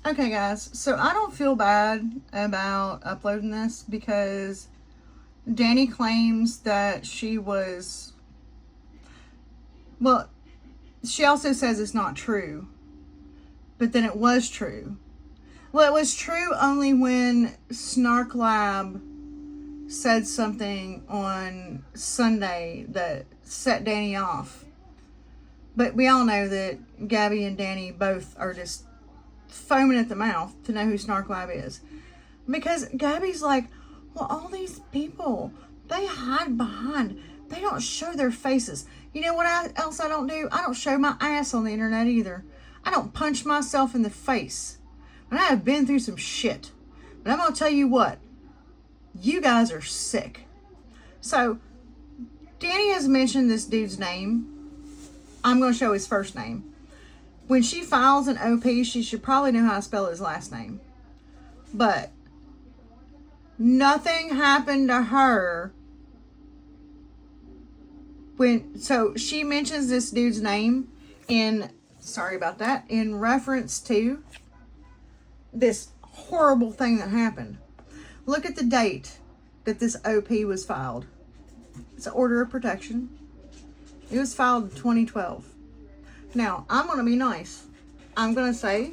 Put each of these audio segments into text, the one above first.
Okay, guys, so I don't feel bad about uploading this because Dani claims that she was. Well, she also says it's not true, but then it was true. Well, it was true only when Snark Lab said something on Sunday that set Dani off. But we all know that Gabby and Dani both are just foaming at the mouth to know who Snark Lab is. Because Gabby's like, well, all these people, they hide behind, they don't show their faces. You know what else I don't do? I don't show my ass on the internet either. I don't punch myself in the face. And I have been through some shit. But I'm going to tell you what, you guys are sick. So, Dani has mentioned this dude's name. I'm going to show his first name. When she files an OP, she should probably know how to spell his last name. But nothing happened to her so she mentions this dude's name in reference to this horrible thing that happened. Look at the date that this OP was filed. It's an order of protection. It was filed in 2012. Now, I'm going to be nice. I'm going to say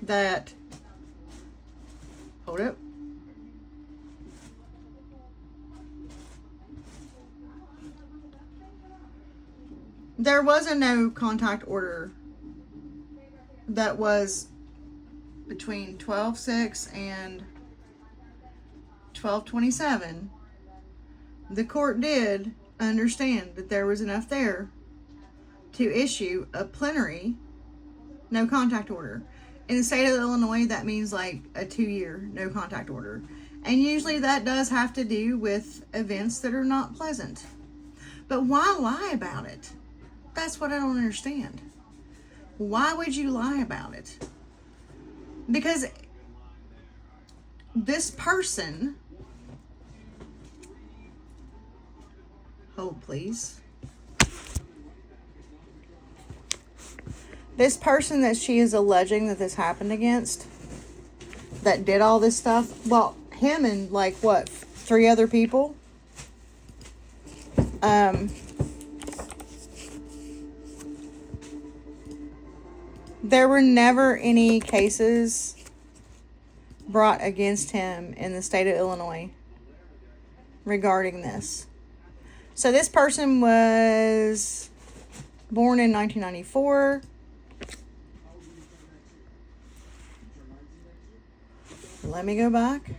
that, hold up. There was a no contact order that was between 12/6 and 12/27. The court did understand that there was enough there to issue a plenary no contact order. In the state of Illinois, that means like a 2-year no contact order. And usually that does have to do with events that are not pleasant. But why lie about it? That's what I don't understand. Why would you lie about it? Because this person, hold please. This person that she is alleging that this happened against, that did all this stuff, well, him and like what, 3 other people, there were never any cases brought against him in the state of Illinois regarding this. So this person was born in 1994. Let me go back.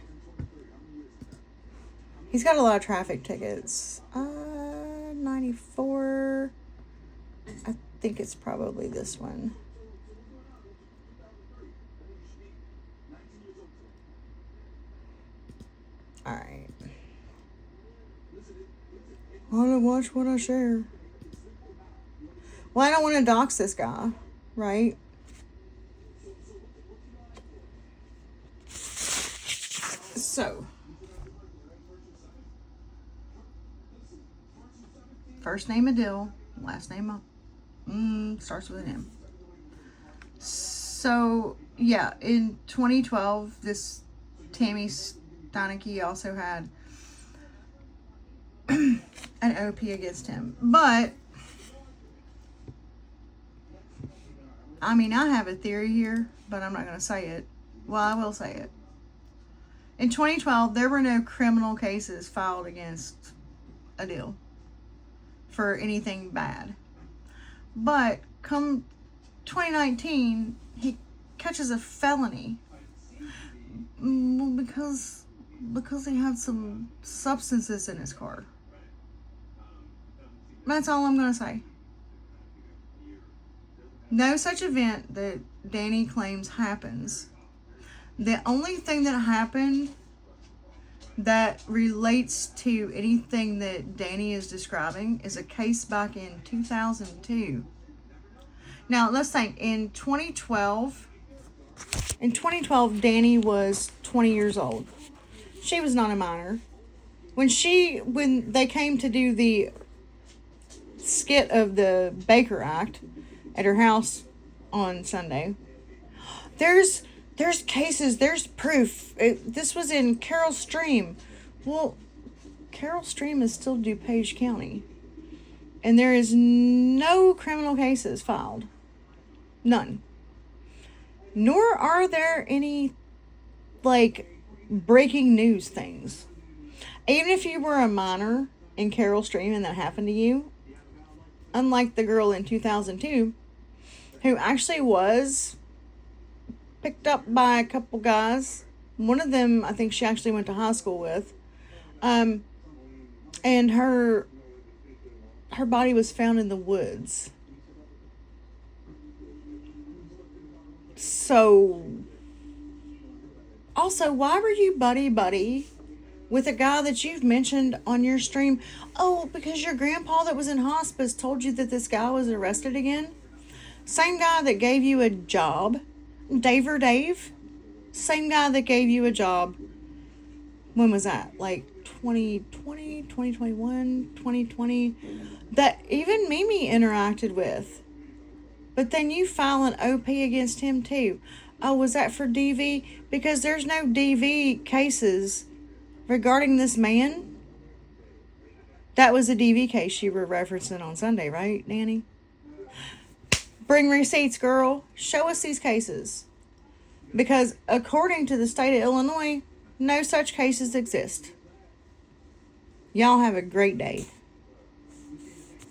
He's got a lot of traffic tickets. 94. I think it's probably this one. Alright. I want to watch what I share. Well, I don't want to dox this guy, right? So, first name Adil, last name starts with an M. So, yeah, in 2012, this Tammy Steineke also had an OP against him. But, I mean, I have a theory here, but I'm not going to say it. Well, I will say it. In 2012, there were no criminal cases filed against Adil for anything bad. But come 2019, he catches a felony because he had some substances in his car. That's all I'm going to say. No such event that Dani claims happens. The only thing that happened that relates to anything that Dani is describing is a case back in 2002. Now, let's think. In 2012, Dani was 20 years old. She was not a minor. When they came to do the skit of the Baker Act at her house on Sunday, There's cases, there's proof. This was in Carroll Stream. Well, Carroll Stream is still DuPage County. And there is no criminal cases filed. None. Nor are there any, like, breaking news things. Even if you were a minor in Carroll Stream and that happened to you, unlike the girl in 2002, who actually was picked up by a couple guys. One of them, I think she actually went to high school with. And her body was found in the woods. So, also, why were you buddy with a guy that you've mentioned on your stream? Oh, because your grandpa that was in hospice told you that this guy was arrested again? Same guy that gave you a job, Dave. Same guy that gave you a job. When was that? Like 2020, 2021, 2020. That even Mimi interacted with. But then you file an OP against him too. Oh, was that for DV? Because there's no DV cases regarding this man. That was a DV case you were referencing on Sunday, right, Dani? Bring receipts, girl. Show us these cases. Because according to the state of Illinois, no such cases exist. Y'all have a great day.